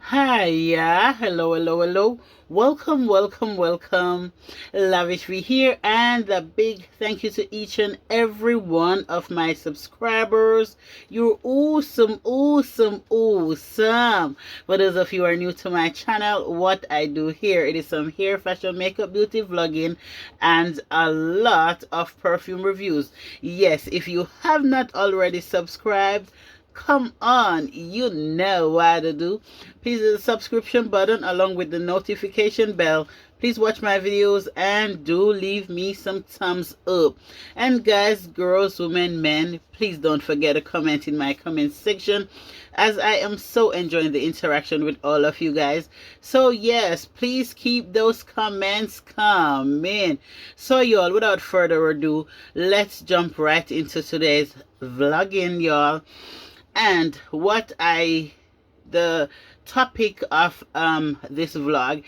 Hi, yeah, hello. Welcome. Lavish V here, and a big thank you to each and every one of my subscribers. You're awesome. For those of you who are new to my channel, what I do here, it is some hair, fashion, makeup, beauty, vlogging, and a lot of perfume reviews. Yes, if you have not already subscribed, come on, you know what to do. Please hit the subscription button along with the notification bell. Please watch my videos and do leave me some thumbs up. And guys, girls, women, men, please don't forget to comment in my comment section, as I am so enjoying the interaction with all of you guys. So yes, please keep those comments coming. So y'all, without further ado, let's jump right into today's vlogging, y'all. And the topic of this vlog,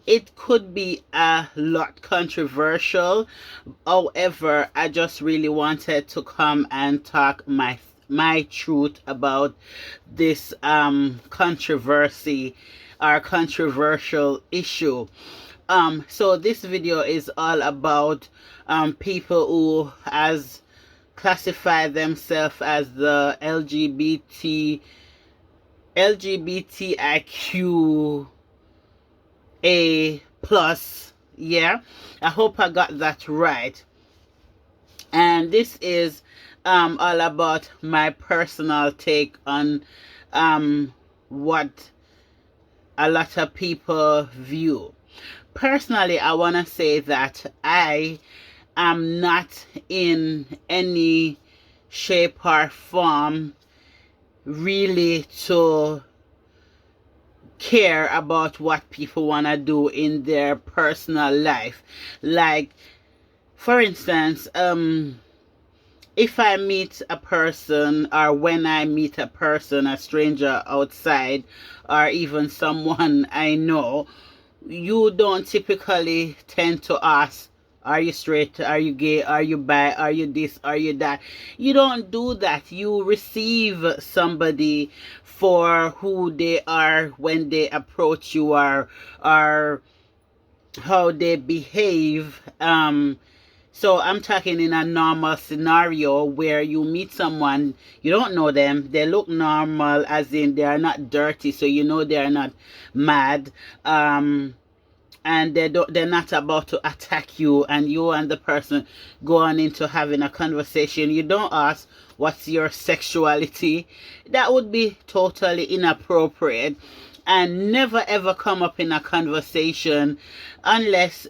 it could be a lot controversial. However, I just really wanted to come and talk my truth about this controversy or controversial issue. So this video is all about people who has classify themselves as the LGBTIQA plus. Yeah, I hope I got that right. And this is all about my personal take on what a lot of people view. Personally, I want to say that I am not in any shape or form really to care about what people want to do in their personal life. Like, for instance, if I meet a person, or when I meet a person, a stranger outside, or even someone I know, you don't typically tend to ask, are you straight? Are you gay? Are you bi? Are you this? Are you that? You don't do that. You receive somebody for who they are when they approach you, or how they behave. So I'm talking in a normal scenario where you meet someone, you don't know them, they look normal, as in they are not dirty, so you know they are not mad. And they're not about to attack you, and you and the person go on into having a conversation. You don't ask what's your sexuality. That would be totally inappropriate and never ever come up in a conversation unless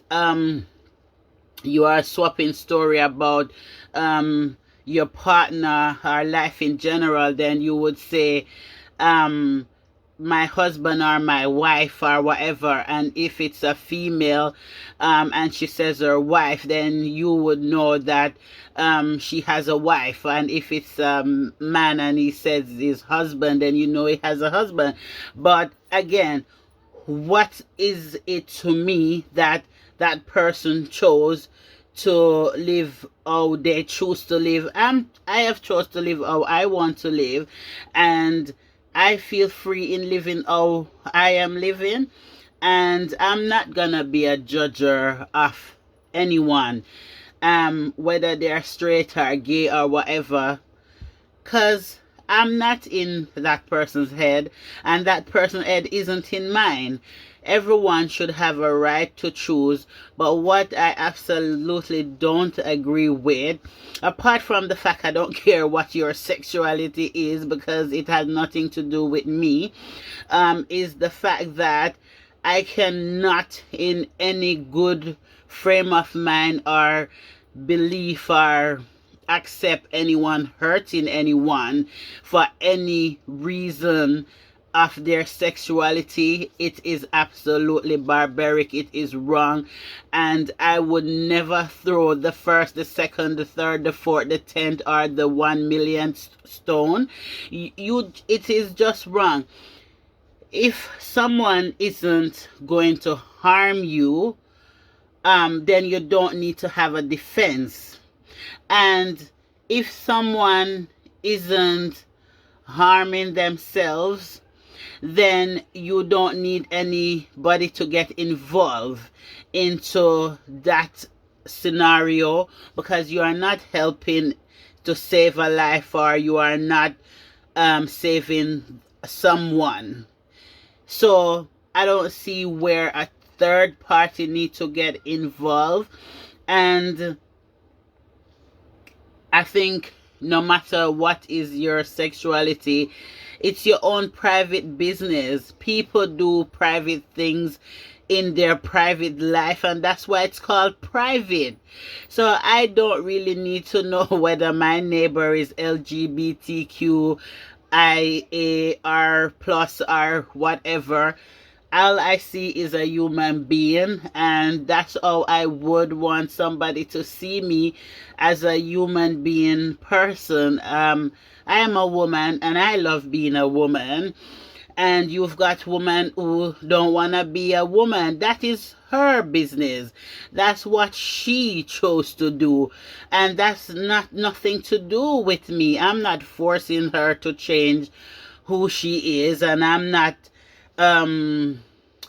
you are swapping story about your partner or life in general. Then you would say my husband or my wife or whatever. And if it's a female and she says her wife, then you would know that she has a wife. And if it's a man and he says his husband, then you know he has a husband. But again, what is it to me that that person chose to live how they choose to live? I have chose to live how I want to live, and I feel free in living how I am living, and I'm not gonna be a judger of anyone, whether they're straight or gay or whatever, cause I'm not in that person's head, and that person's head isn't in mine. Everyone should have a right to choose, but what I absolutely don't agree with, apart from the fact I don't care what your sexuality is because it has nothing to do with me, is the fact that I cannot in any good frame of mind or belief or accept anyone hurting anyone for any reason of their sexuality. It is absolutely barbaric. It is wrong, and I would never throw the first, the second, the third, the fourth, the 10th, or the 1 millionth stone. It is just wrong. If someone isn't going to harm you, then you don't need to have a defense. And if someone isn't harming themselves, then you don't need anybody to get involved into that scenario, because you are not helping to save a life, or you are not saving someone. So I don't see where a third party need to get involved. And I think no matter what is your sexuality, it's your own private business. People do private things in their private life, and that's why it's called private. So I don't really need to know whether my neighbor is LGBTQ IAR plus or whatever. All I see is a human being, and that's how I would want somebody to see me, as a human being person. I am a woman, and I love being a woman. And you've got women who don't want to be a woman. That is her business. That's what she chose to do, and that's not nothing to do with me. I'm not forcing her to change who she is, and I'm not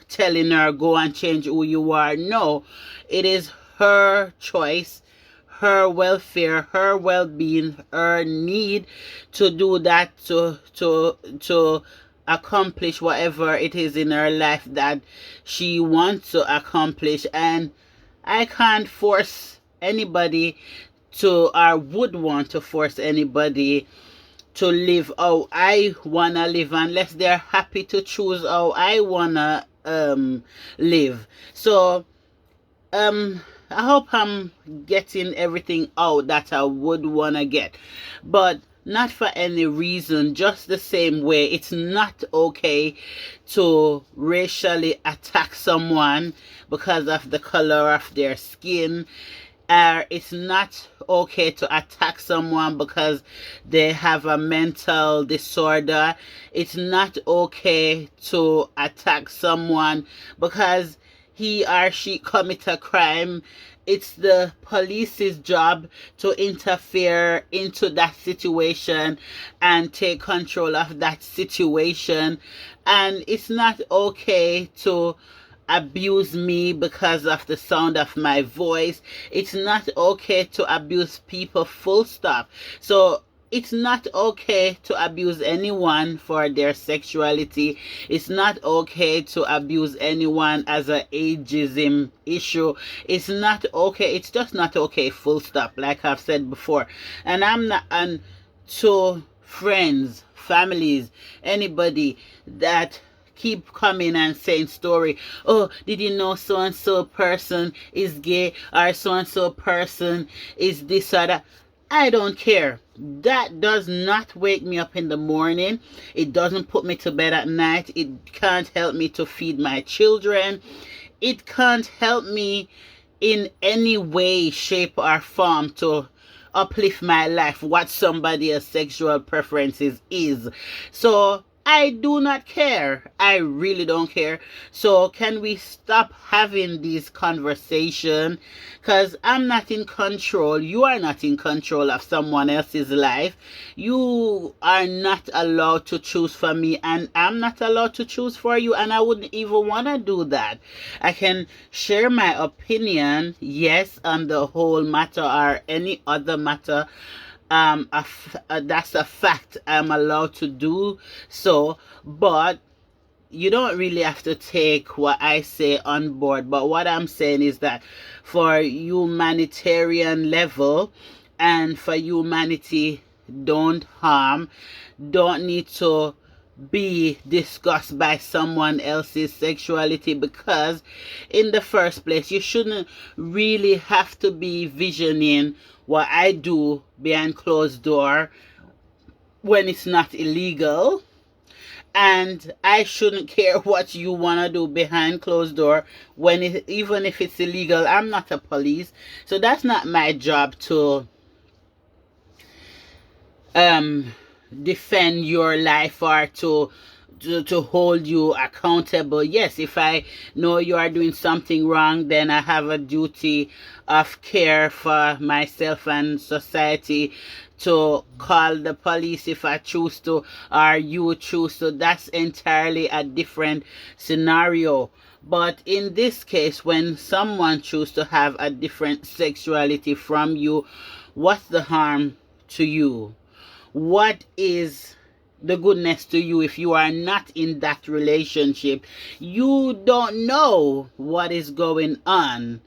telling her go and change who you are. No, it is her choice, her welfare, her well-being, her need to do that, to accomplish whatever it is in her life that she wants to accomplish. And I can't force anybody to, or would want to force anybody to live how I wanna live, unless they're happy to choose how I wanna live. So I hope I'm getting everything out that I would wanna get, but not for any reason. Just the same way, it's not okay to racially attack someone because of the color of their skin. It's not okay to attack someone because they have a mental disorder. It's not okay to attack someone because he or she commit a crime. It's the police's job to interfere into that situation and take control of that situation. And it's not okay to abuse me because of the sound of my voice. It's not okay to abuse people, full stop. So it's not okay to abuse anyone for their sexuality. It's not okay to abuse anyone as an ageism issue. It's not okay. It's just not okay, full stop, like I've said before. And I'm not, and to friends, families, anybody that keep coming and saying story, oh, did you know so and so person is gay, or so and so person is this or that? I don't care. That does not wake me up in the morning. It doesn't put me to bed at night. It can't help me to feed my children. It can't help me in any way, shape, or form to uplift my life, what somebody else's sexual preferences is. So I do not care. I really don't care. So can we stop having these conversations? Because I'm not in control. You are not in control of someone else's life. You are not allowed to choose for me, and I'm not allowed to choose for you, and I wouldn't even want to do that. I can share my opinion, yes, on the whole matter or any other matter. That's a fact. I'm allowed to do so, but you don't really have to take what I say on board. But what I'm saying is that for humanitarian level, and for humanity, don't harm, don't need to be discussed by someone else's sexuality, because in the first place you shouldn't really have to be visioning what I do behind closed door when it's not illegal. And I shouldn't care what you want to do behind closed door when even if it's illegal. I'm not a police, so that's not my job to defend your life or to hold you accountable. Yes, if I know you are doing something wrong, then I have a duty of care for myself and society to call the police if I choose to, or you choose to. That's entirely a different scenario. But in this case, when someone chooses to have a different sexuality from you, what's the harm to you? What is the goodness to you if you are not in that relationship? You don't know what is going on.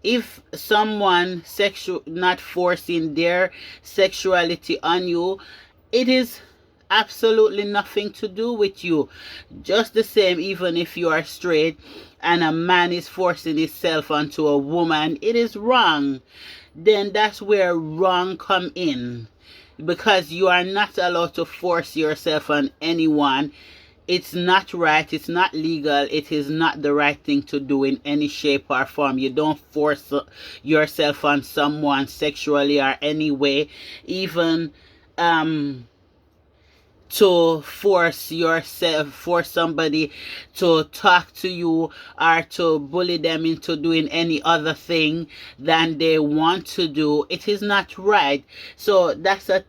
If someone not forcing their sexuality on you, it is absolutely nothing to do with you. Just the same, even if you are straight and a man is forcing himself onto a woman, it is wrong. Then that's where wrong come in, because you are not allowed to force yourself on anyone. It's not right, it's not legal, it is not the right thing to do in any shape or form. You don't force yourself on someone sexually or any way, even to force somebody to talk to you or to bully them into doing any other thing than they want to do. It is not right. So that's a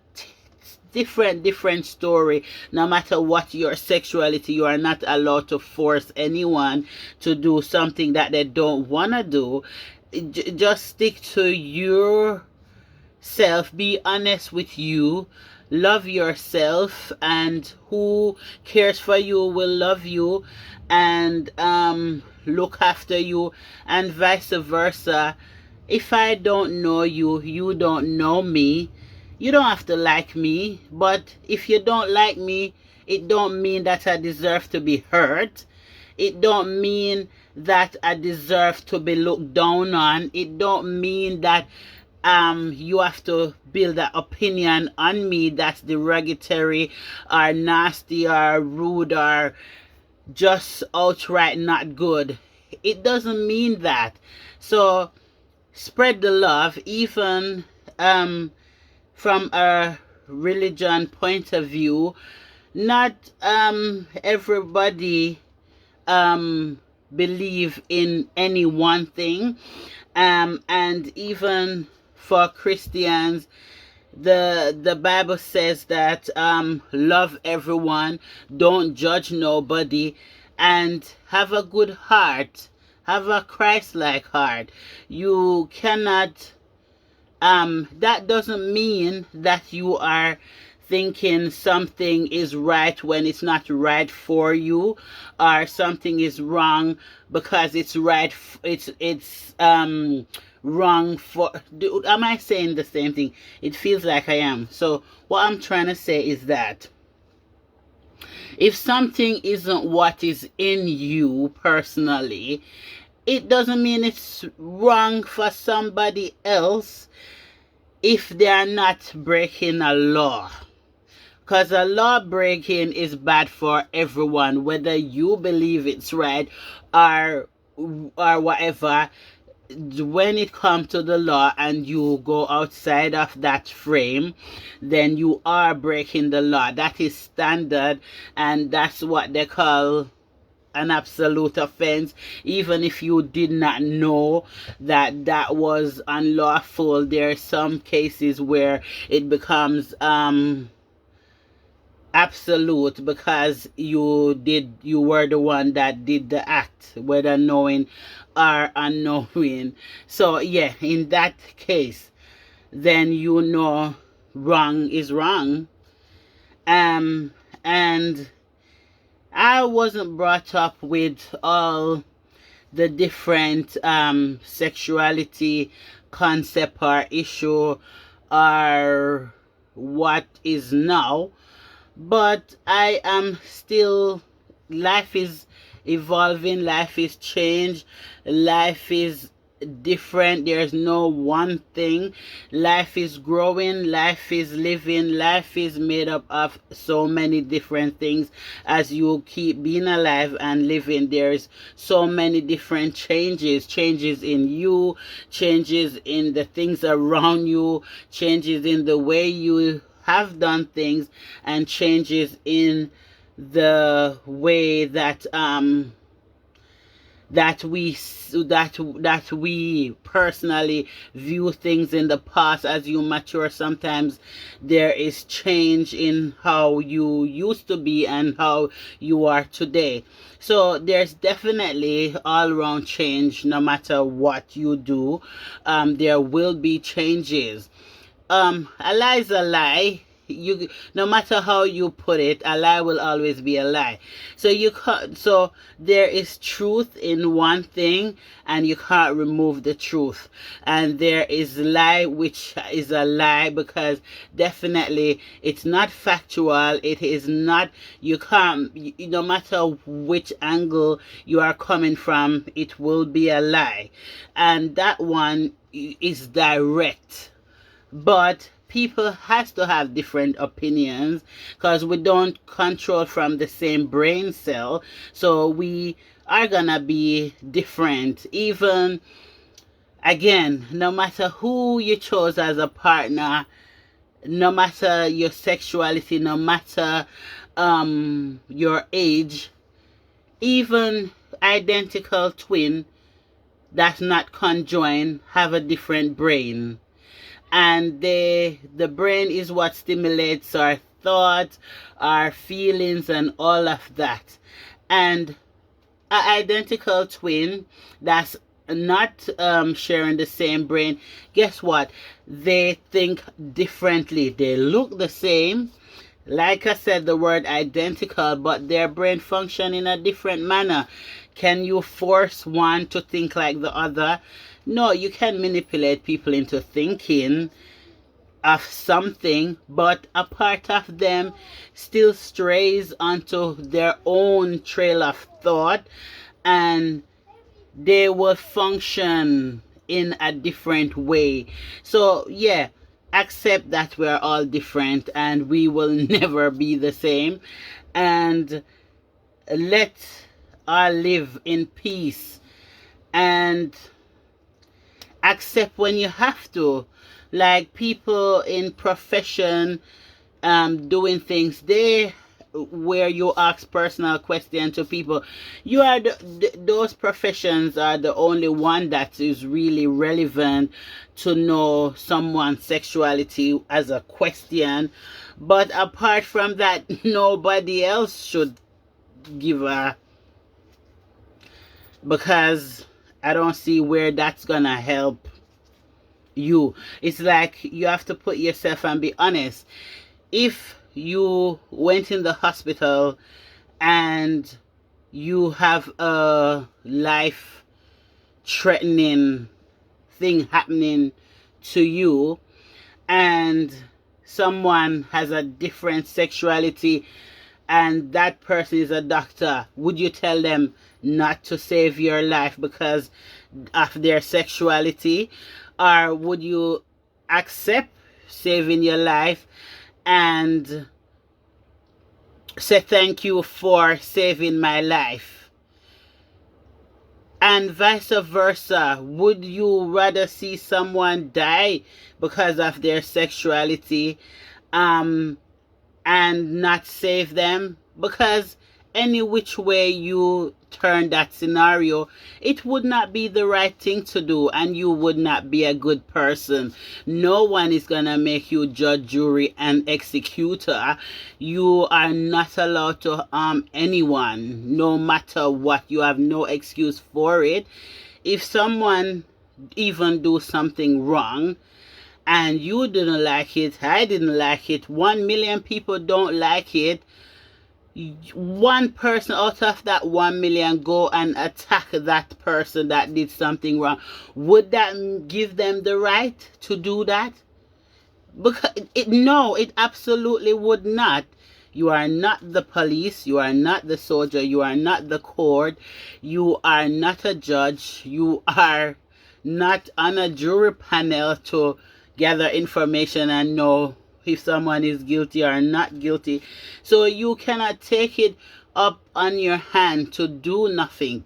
different story. No matter what your sexuality, you are not allowed to force anyone to do something that they don't want to do. Just stick to yourself, be honest with you, love yourself, and who cares for you will love you and look after you, and vice versa. If I don't know you, you don't know me. You don't have to like me, but if you don't like me, it don't mean that I deserve to be hurt. It don't mean that I deserve to be looked down on. It don't mean that you have to build an opinion on me that's derogatory or nasty or rude or just outright not good. It doesn't mean that. So spread the love, even from a religion point of view. Not everybody believe in any one thing, and even for Christians, the Bible says that love everyone, don't judge nobody, and have a good heart, have a Christ-like heart. You cannot that doesn't mean that you are thinking something is right when it's not right for you, or something is wrong because it's right. It's wrong for. Am I saying the same thing? It feels like I am. So what I'm trying to say is that if something isn't what is in you personally, it doesn't mean it's wrong for somebody else if they are not breaking a law. Because a law breaking is bad for everyone, whether you believe it's right or whatever. When it comes to the law and you go outside of that frame, then you are breaking the law. That is standard, and that's what they call an absolute offense. Even if you did not know that that was unlawful, there are some cases where it becomes absolute because you were the one that did the act, whether knowing or unknowing. So yeah, in that case, then you know wrong is wrong. And I wasn't brought up with all the different sexuality concept or issue or what is now, but I am still, life is evolving, life is changed, life is different. There's no one thing. Life is growing, life is living, life is made up of so many different things. As you keep being alive and living, there's so many different changes in you, changes in the things around you, changes in the way you have done things, and changes in the way that that we personally view things in the past. As you mature, sometimes there is change in how you used to be and how you are today. So there's definitely all around change. No matter what you do, there will be changes. A lie is a lie. You, no matter how you put it, a lie will always be a lie. So so there is truth in one thing, and you can't remove the truth. And there is lie, which is a lie, because definitely it's not factual. It is not. You can't. No matter which angle you are coming from, it will be a lie, and that one is direct. But people has to have different opinions, because we don't control from the same brain cell, so we are gonna be different. Even, again, no matter who you chose as a partner, no matter your sexuality, no matter your age, even identical twin that's not conjoined have a different brain. And the brain is what stimulates our thoughts, our feelings, and all of that. And an identical twin that's not sharing the same brain, guess what? They think differently. They look the same, like I said, the word identical, but their brain function in a different manner. Can you force one to think like the other? No, you can manipulate people into thinking of something, but a part of them still strays onto their own trail of thought, and they will function in a different way. So yeah, accept that we're all different and we will never be the same, and let us live in peace, and accept when you have to. Like people in profession doing things, they where you ask personal questions to people, you are those professions are the only one that is really relevant to know someone's sexuality as a question. But apart from that, nobody else should give a, because I don't see where that's gonna help you. It's like you have to put yourself and be honest. If you went in the hospital and you have a life threatening thing happening to you, and someone has a different sexuality and that person is a doctor, would you tell them not to save your life because of their sexuality? Or would you accept saving your life and say thank you for saving my life? And vice versa, would you rather see someone die because of their sexuality and not save them? Because any which way you turn that scenario, it would not be the right thing to do, and you would not be a good person. No one is gonna make you judge, jury, and executor. You are not allowed to harm anyone, no matter what. You have no excuse for it. If someone even do something wrong and you didn't like it, I didn't like it, 1 million people don't like it, one person out of that 1 million go and attack that person that did something wrong, would that give them the right to do that? Because no, it absolutely would not. You are not the police, you are not the soldier, you are not the court, you are not a judge, you are not on a jury panel to gather information and know if someone is guilty or not guilty. So you cannot take it up on your hand to do nothing.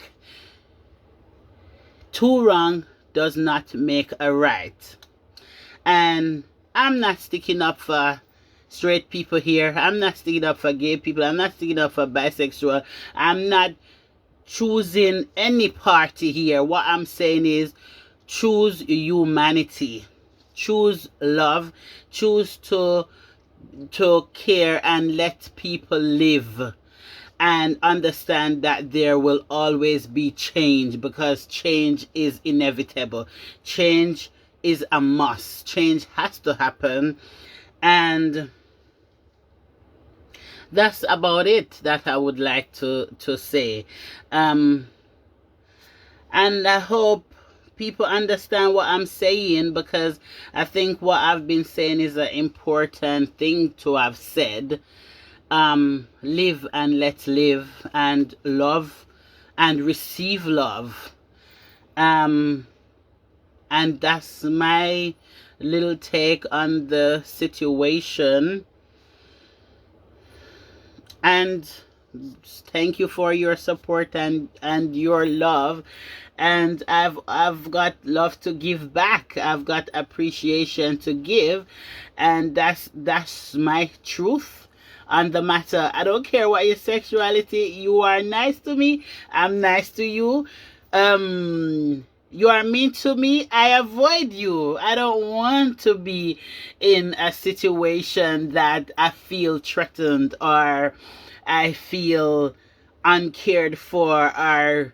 Two wrong does not make a right. And I'm not sticking up for straight people here. I'm not sticking up for gay people. I'm not sticking up for bisexual. I'm not choosing any party here. What I'm saying is choose humanity, choose love, choose to care and let people live, and understand that there will always be change, because change is inevitable. Change is a must. Change has to happen. And that's about it that I would like to say. And I hope people understand what I'm saying, because I think what I've been saying is an important thing to have said. Live and let live, and love and receive love. And that's my little take on the situation. And thank you for your support and your love. And I've got love to give back. I've got appreciation to give, and that's my truth on the matter. I don't care what your sexuality. You are nice to me, I'm nice to you. You are mean to me, I avoid you. I don't want to be in a situation that I feel threatened, or I feel uncared for, or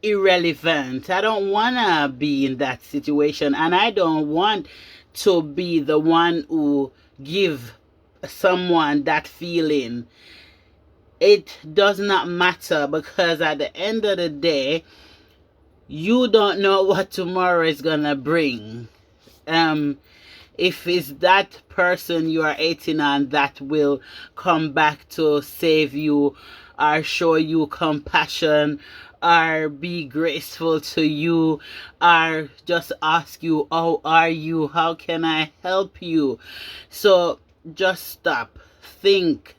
irrelevant. I don't want to be in that situation, and I don't want to be the one who give someone that feeling. It does not matter, because at the end of the day, you don't know what tomorrow is gonna bring. If it's that person you are hating on that will come back to save you, or show you compassion, or be graceful to you, or just ask you, how are you, how can I help you? So just stop, think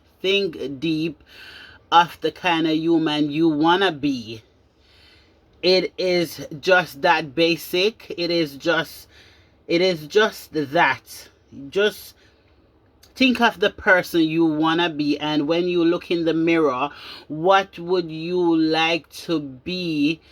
deep of the kind of human you wanna be. It is just that basic. It is just that. Just think of the person you want to be, and when you look in the mirror, what would you like to be,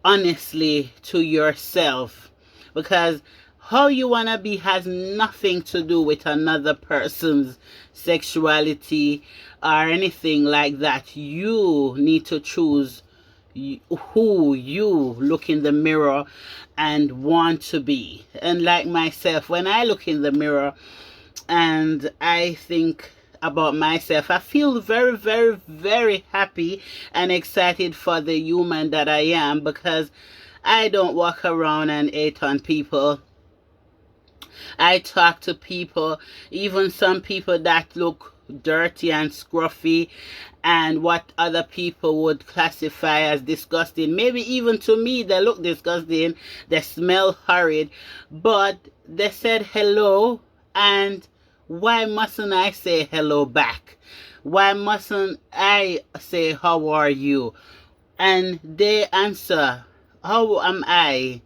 honestly, to yourself? Because how you want to be has nothing to do with another person's sexuality or anything like that. You need to choose who you look in the mirror and want to be. And like myself, when I look in the mirror and I think about myself, I feel very, very, very happy and excited for the human that I am, because I don't walk around and hate on people. I talk to people, even some people that look dirty and scruffy, and what other people would classify as disgusting. Maybe even to me they look disgusting, they smell horrid, but they said hello, and why mustn't I say hello back? Why mustn't I say how are you? And they answer, how am I?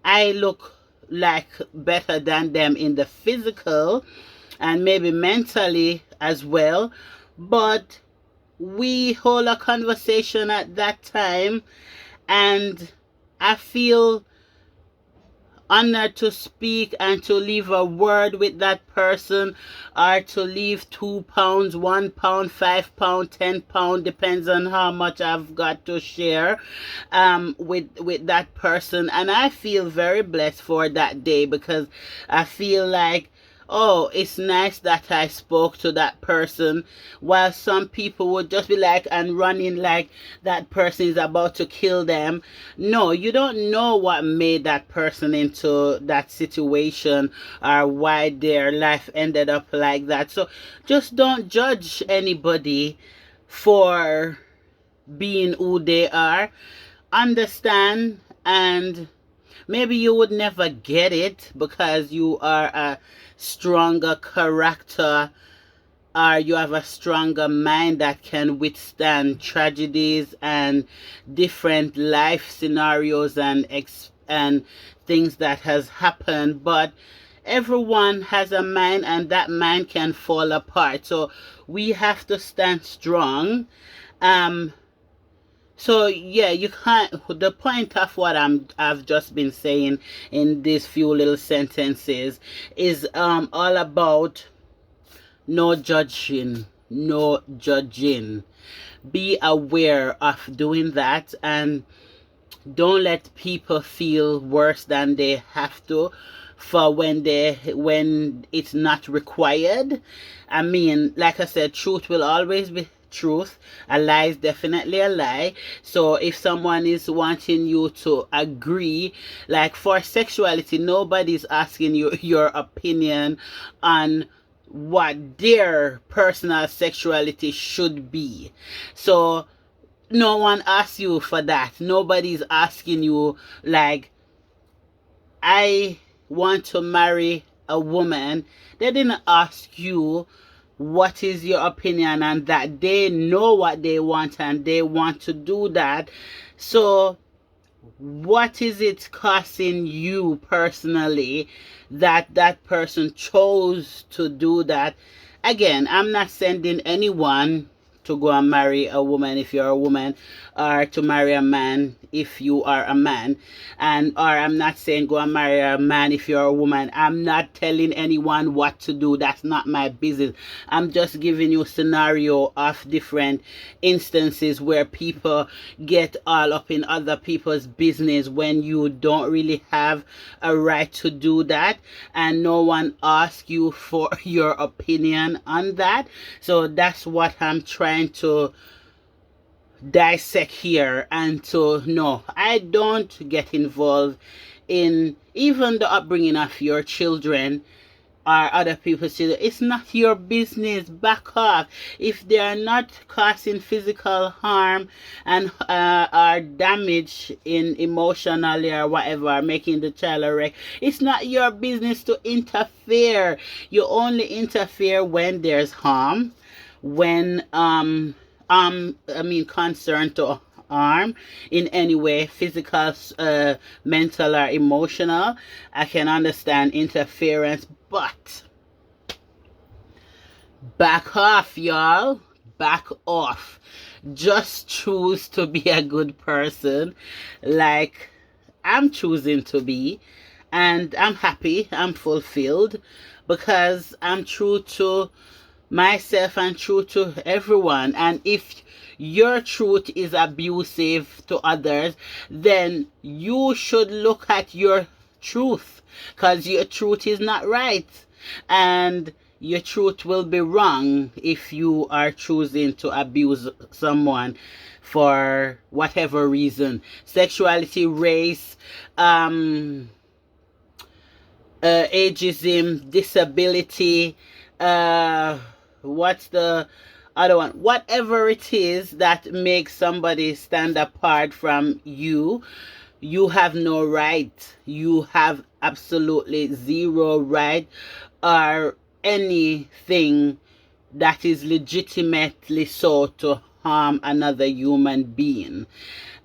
I look like better than them in the physical and maybe mentally as well, but we hold a conversation at that time, and I feel honored to speak and to leave a word with that person, or to leave £2, £1, £5, £10, depends on how much I've got to share with that person. And I feel very blessed for that day, because I feel like, oh, it's nice that I spoke to that person, while some people would just be like and running like that person is about to kill them. No, you don't know what made that person into that situation, or why their life ended up like that. So just don't judge anybody for being who they are. Understand, and maybe you would never get it because you are a stronger character, or you have a stronger mind that can withstand tragedies and different life scenarios and things that has happened. But everyone has a mind, and that mind can fall apart. So we have to stand strong. So yeah, you can't. The point of what I've just been saying in these few little sentences is all about no judging, no judging. Be aware of doing that, and don't let people feel worse than they have to for when it's not required. I mean, like I said, truth will always be truth. A lie is definitely a lie. So if someone is wanting you to agree, like for sexuality, nobody's asking you your opinion on what their personal sexuality should be. So no one asks you for that. Nobody's asking you, like, I want to marry a woman. They didn't ask you what is your opinion on that. They know what they want and they want to do that. So what is it costing you personally that that person chose to do that? Again, I'm not sending anyone to go and marry a woman if you're a woman, or to marry a man if you are a man. And or I'm not saying go and marry a man if you're a woman. I'm not telling anyone what to do. That's not my business. I'm just giving you a scenario of different instances where people get all up in other people's business when you don't really have a right to do that, and no one asks you for your opinion on that. So that's what I'm trying to dissect here, and to know I don't get involved in even the upbringing of your children or other people's children. It's not your business. Back off. If they are not causing physical harm and are damage in emotionally or whatever, making the child a wreck, it's not your business to interfere. You only interfere when there's harm, when I mean concern to harm in any way, physical, mental or emotional. I can understand interference, but back off, y'all. Back off. Just choose to be a good person, like I'm choosing to be, and I'm happy, I'm fulfilled, because I'm true to myself and true to everyone. And if your truth is abusive to others, then you should look at your truth, because your truth is not right, and your truth will be wrong if you are choosing to abuse someone for whatever reason. Sexuality, race, ageism, disability, what's the other one? Whatever it is that makes somebody stand apart from you, you have no right. You have absolutely zero right, or anything that is legitimately so to harm another human being.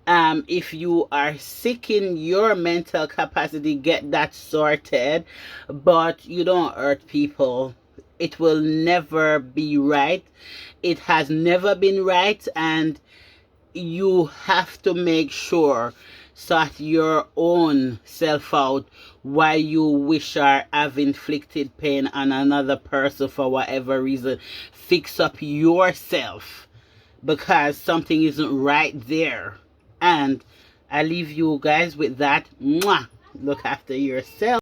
If you are sick in your mental capacity, get that sorted, but you don't hurt people. It will never be right. It has never been right, and you have to make sure, sort your own self out, why you wish or have inflicted pain on another person for whatever reason. Fix up yourself, because something isn't right there. And I leave you guys with that. Mwah! Look after yourself.